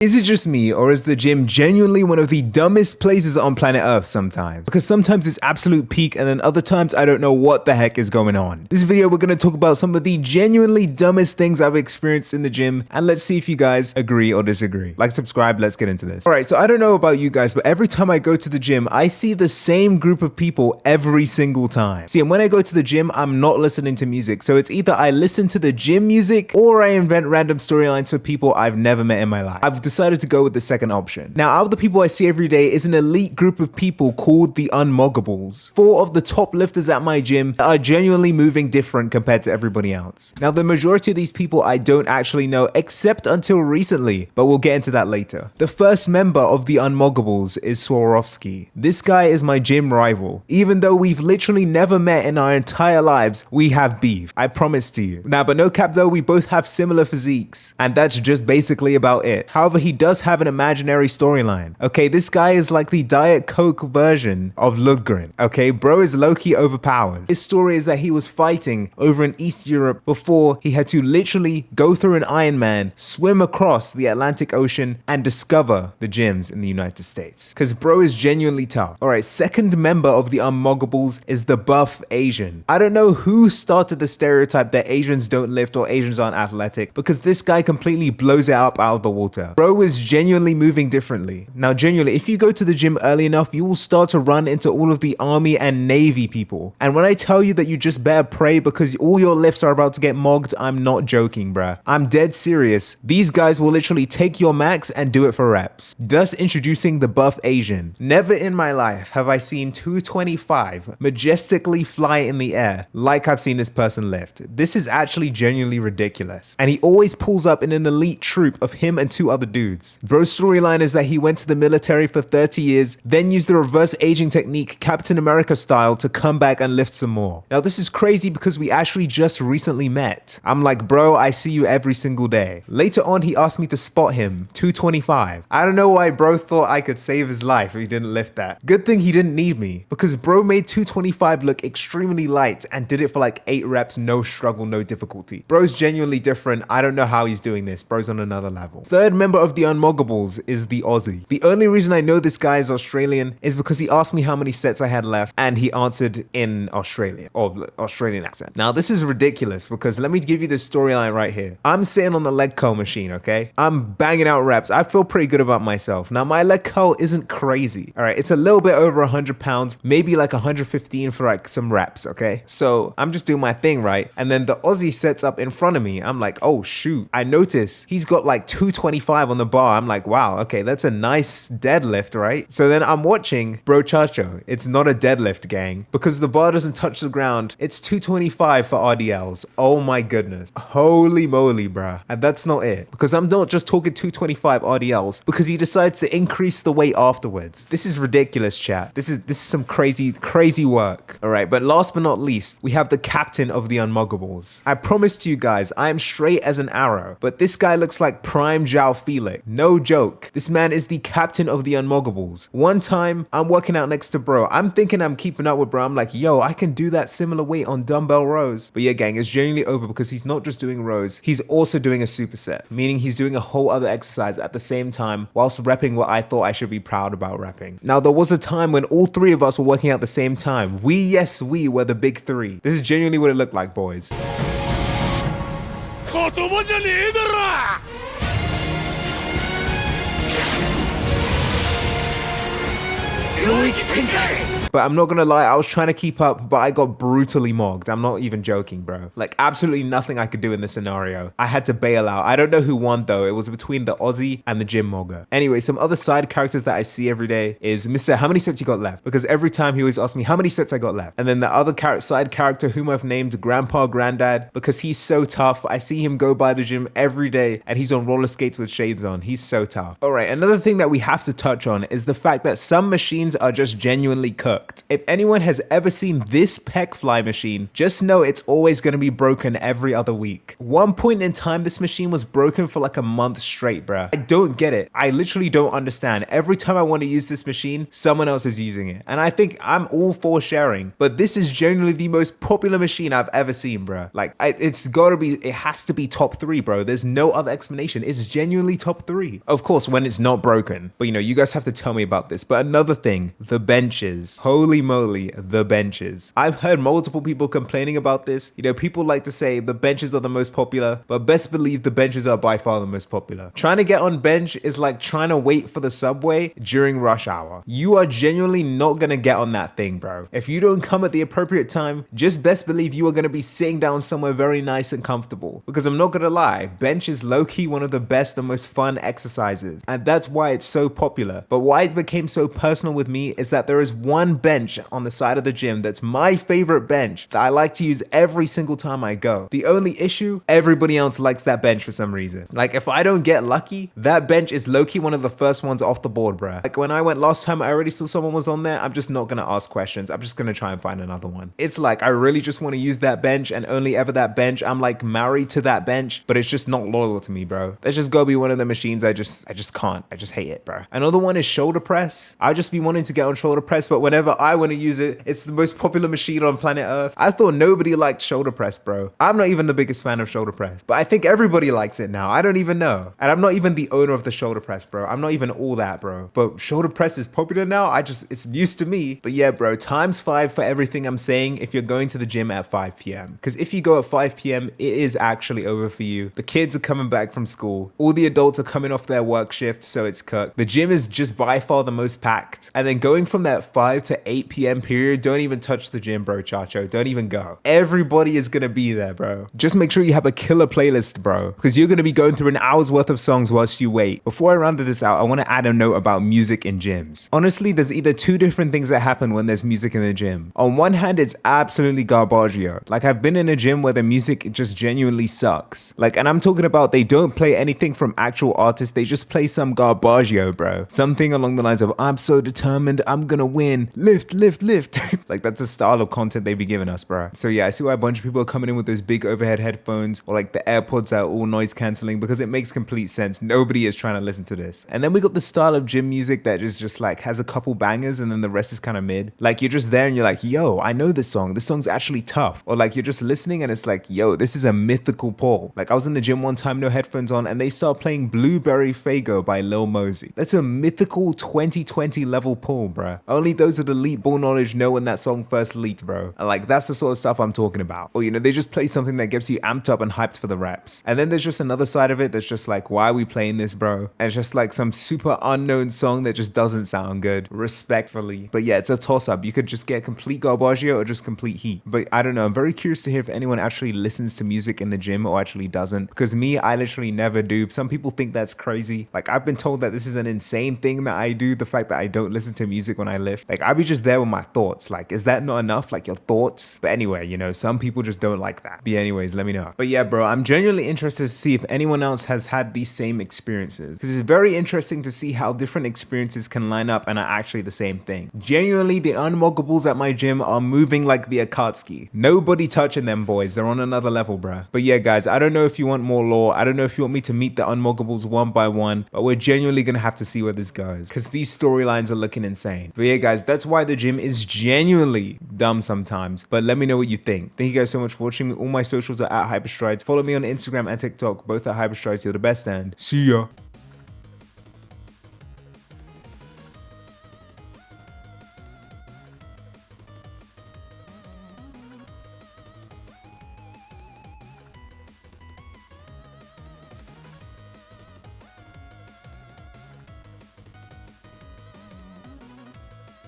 Is it just me, or is the gym genuinely one of the dumbest places on planet Earth sometimes? Because sometimes it's absolute peak and then other times I don't know what the heck is going on. This video we're going to talk about some of the genuinely dumbest things I've experienced in the gym, and let's see if you guys agree or disagree. Like, subscribe, let's get into this. Alright, so I don't know about you guys, but every time I go to the gym, I see the same group of people every single time. See, and when I go to the gym, I'm not listening to music, so it's either I listen to the gym music or I invent random storylines for people I've never met in my life. I've decided to go with the second option. Now, out of the people I see every day is an elite group of people called the unmogables. 4 of the top lifters at my gym are genuinely moving different compared to everybody else. Now, the majority of these people I don't actually know except until recently, but we'll get into that later. The first member of the unmogables is Swarovski. This guy is my gym rival. Even though we've literally never met in our entire lives, we have beef. I promise to you. Now, but no cap though, we both have similar physiques, and that's just basically about it. However, he does have an imaginary storyline. Okay, this guy is like the Diet Coke version of Lundgren. Okay, bro is low-key overpowered. His story is that he was fighting over in East Europe before he had to literally go through an Ironman, swim across the Atlantic Ocean, and discover the gyms in the United States. Because bro is genuinely tough. Alright, second member of the unmogables is the buff Asian. I don't know who started the stereotype that Asians don't lift or Asians aren't athletic, because this guy completely blows it up out of the water. Bro is genuinely moving differently. Now, genuinely, if you go to the gym early enough, you will start to run into all of the army and navy people. And when I tell you that you just better pray because all your lifts are about to get mogged, I'm not joking, bruh. I'm dead serious. These guys will literally take your max and do it for reps. Thus introducing the buff Asian. Never in my life have I seen 225 majestically fly in the air like I've seen this person lift. This is actually genuinely ridiculous. And he always pulls up in an elite troop of him and 2 other dudes. Bro's storyline is that he went to the military for 30 years, then used the reverse aging technique Captain America style to come back and lift some more. Now this is crazy because we actually just recently met. I'm like, bro, I see you every single day. Later on, he asked me to spot him, 225. I don't know why bro thought I could save his life if he didn't lift that. Good thing he didn't need me, because bro made 225 look extremely light and did it for like 8 reps, no struggle, no difficulty. Bro's genuinely different. I don't know how he's doing this. Bro's on another level. Third member of the unmogables is the Aussie. The only reason I know this guy is Australian is because he asked me how many sets I had left and he answered in Australian or Australian accent. Now this is ridiculous because let me give you this storyline right here. I'm sitting on the leg curl machine, okay? I'm banging out reps. I feel pretty good about myself. Now my leg curl isn't crazy, all right? It's a little bit over 100 pounds, maybe like 115 for like some reps, okay? So I'm just doing my thing, right? And then the Aussie sets up in front of me. I'm like, oh shoot. I notice he's got like 225 on the bar. I'm like, wow, okay, that's a nice deadlift, right? So then I'm watching Bro Chacho. It's not a deadlift, gang, because the bar doesn't touch the ground. It's 225 for RDLs. Oh my goodness. Holy moly, bruh. And that's not it, because I'm not just talking 225 RDLs, because he decides to increase the weight afterwards. This is ridiculous, chat. This is some crazy work. All right, but last but not least, we have the captain of the unmogables. I promised you guys, I am straight as an arrow, but this guy looks like prime João Felix. No joke. This man is the captain of the unmogables. One time, I'm working out next to bro. I'm thinking I'm keeping up with bro. I'm like, yo, I can do that similar weight on dumbbell rows. But yeah, gang, it's genuinely over because he's not just doing rows, he's also doing a superset, meaning he's doing a whole other exercise at the same time whilst repping what I thought I should be proud about repping. Now, there was a time when all 3 of us were working out at the same time. Yes, we were the big 3. This is genuinely what it looked like, boys. But I'm not gonna lie, I was trying to keep up, but I got brutally mogged. I'm not even joking, bro. Like, absolutely nothing I could do in this scenario. I had to bail out. I don't know who won, though. It was between the Aussie and the gym mogger. Anyway, some other side characters that I see every day is Mr. How many sets you got left? Because every time he always asks me how many sets I got left. And then the other side character whom I've named Grandpa Granddad, because he's so tough. I see him go by the gym every day and he's on roller skates with shades on. He's so tough. All right, another thing that we have to touch on is the fact that some machines are just genuinely cooked. cooked. If anyone has ever seen this pec fly machine, just know it's always going to be broken every other week. One point in time, this machine was broken for like a month straight, bruh. I don't get it. I literally don't understand. Every time I want to use this machine, someone else is using it. And I think I'm all for sharing, but this is genuinely the most popular machine I've ever seen, bruh. Like, it has to be top 3, bro. There's no other explanation. It's genuinely top 3. Of course, when it's not broken. But you guys have to tell me about this. But another thing, the benches. Holy moly, the benches. I've heard multiple people complaining about this. People like to say the benches are the most popular, but best believe the benches are by far the most popular. Trying to get on bench is like trying to wait for the subway during rush hour. You are genuinely not gonna get on that thing, bro. If you don't come at the appropriate time, just best believe you are gonna be sitting down somewhere very nice and comfortable. Because I'm not gonna lie, bench is low-key one of the best and most fun exercises, and that's why it's so popular. But why it became so personal with me is that there is one bench on the side of the gym that's my favorite bench that I like to use every single time I go. The only issue, everybody else likes that bench for some reason. Like, if I don't get lucky, that bench is low-key one of the first ones off the board, bruh. Like, when I went last time, I already saw someone was on there. I'm just not gonna ask questions. I'm just gonna try and find another one. It's like, I really just want to use that bench and only ever that bench. I'm like married to that bench, but it's just not loyal to me, bro. That's just gotta be one of the machines I just can't. I just hate it, bro. Another one is shoulder press. I just be wanting to get on shoulder press, but whenever I want to use it, it's the most popular machine on planet Earth. I thought nobody liked shoulder press, bro. I'm not even the biggest fan of shoulder press, but I think everybody likes it now. I don't even know. And I'm not even the owner of the shoulder press, bro. I'm not even all that, bro. But shoulder press is popular now. It's news to me. But yeah, bro, ×5 for everything I'm saying if you're going to the gym at 5 p.m. Because if you go at 5 p.m., it is actually over for you. The kids are coming back from school. All the adults are coming off their work shift, so it's cooked. The gym is just by far the most packed. And then going from that 5 to 8 p.m. period, don't even touch the gym, bro, Chacho. Don't even go. Everybody is gonna be there, bro. Just make sure you have a killer playlist, bro, because you're gonna be going through an hour's worth of songs whilst you wait. Before I round this out, I want to add a note about music in gyms. Honestly, there's either two different things that happen when there's music in the gym. On one hand, it's absolutely garbaggio. Like, I've been in a gym where the music just genuinely sucks. Like, and I'm talking about they don't play anything from actual artists, they just play some garbaggio, bro. Something along the lines of, I'm so determined, I'm gonna win, lift, lift, lift. Like, that's the style of content they be giving us, bro. So yeah, I see why a bunch of people are coming in with those big overhead headphones, or like the AirPods that are all noise cancelling, because it makes complete sense. Nobody is trying to listen to this. And then we got the style of gym music that is just like has a couple bangers and then the rest is kind of mid. Like, you're just there and you're like, yo, I know this song. This song's actually tough. Or like, you're just listening and it's like, yo, this is a mythical pull. Like, I was in the gym one time, no headphones on, and they start playing Blueberry Fago by Lil Mosey. That's a mythical 2020 level pull, bruh. Only those with elite ball knowledge know when that song first leaked, bro. And like, that's the sort of stuff I'm talking about. Or, they just play something that gets you amped up and hyped for the reps. And then there's just another side of it that's just like, why are we playing this, bro? And it's just like some super unknown song that just doesn't sound good, respectfully. But yeah, it's a toss-up. You could just get complete garbaggio or just complete heat. But I don't know. I'm very curious to hear if anyone actually listens to music in the gym or actually doesn't. Because me, I literally never do. Some people think that's crazy. Like, I've been told that this is an insane thing that I do, the fact that I don't listen to music when I lift. Like, I be just there with my thoughts. Like, is that not enough? Like, your thoughts? But anyway, some people just don't like that. But anyways, let me know. But yeah, bro, I'm genuinely interested to see if anyone else has had these same experiences. Because it's very interesting to see how different experiences can line up and are actually the same thing. Genuinely, the unmogables at my gym are moving like the Akatsuki. Nobody touching them boys. They're on another level, bruh. But yeah, guys, I don't know if you want more lore. I don't know if you want me to meet the unmogables one by one, but we're genuinely gonna have to see where this goes because these storylines are looking insane. But yeah, guys, that's why the gym is genuinely dumb sometimes. But let me know what you think. Thank you guys so much for watching. All my socials are at Hyperstrides. Follow me on Instagram and TikTok, both at Hyperstrides. You're the best, and see ya.